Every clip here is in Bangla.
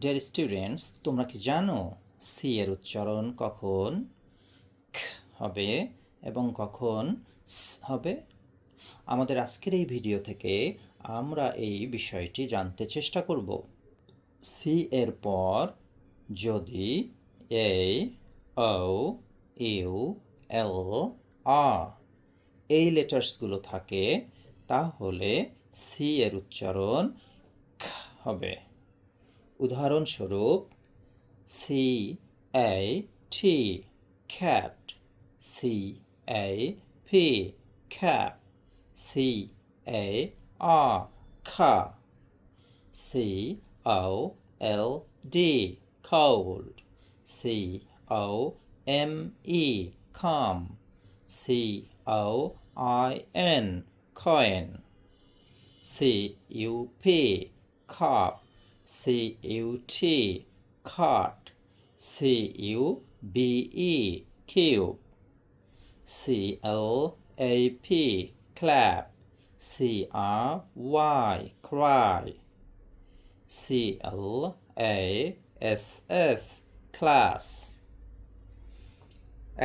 ডিয়ার স্টুডেন্টস, তোমরা কি জানো সি এর উচ্চারণ কখন খ হবে এবং কখন স হবে? আমাদের আজকের এই ভিডিও থেকে আমরা এই বিষয়টি জানতে চেষ্টা করব। সি এর পর যদি এ, ও, ইউ, এল, আর এই লেটার্সগুলো থাকে তাহলে সি এর উচ্চারণ খ হবে। উদাহরণস্বরূপ CAT cat, CAP cap, CAR car, COLD cold, COME calm, COIN coin, CUP cup, CUT cart, CUBE cube, CLAP clap, CRY cry, CLASS class।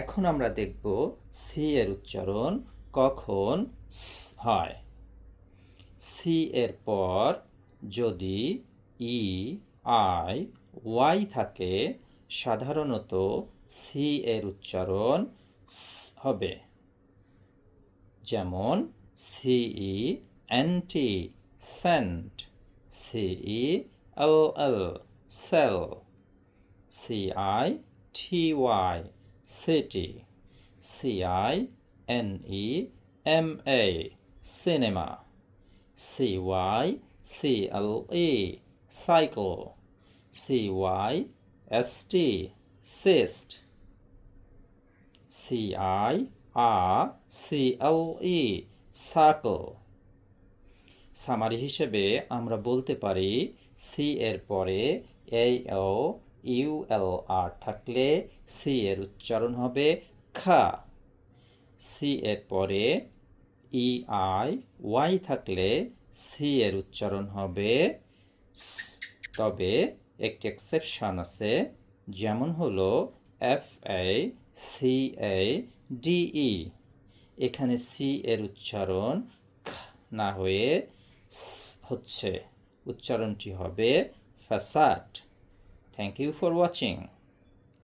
এখন আমরা দেখব সি এর উচ্চারণ কখন স হয়। সি এর পর যদি ই, আই, ওয়াই থাকে সাধারণত সি এর উচ্চারণ স হবে। যেমন সিই N T cent, C E L L cell, C I T Y city, C I N E M A cinema, CYCLE cycle, CYST cyst, CIRCLE circle। Summary হিসেবে আমরা বলতে পারি সি এর পরে AO ULR থাকলে সি এর উচ্চারণ হবে খা। সি এর পরে EIY থাকলে সি এর উচ্চারণ হবে স। তবে একটি এক্সেপশন আছে, যেমন হলো FACADE। এখানে সি এর উচ্চারণ খ না হয়ে স হচ্ছে, উচ্চারণটি হবে facade. Thank you for watching.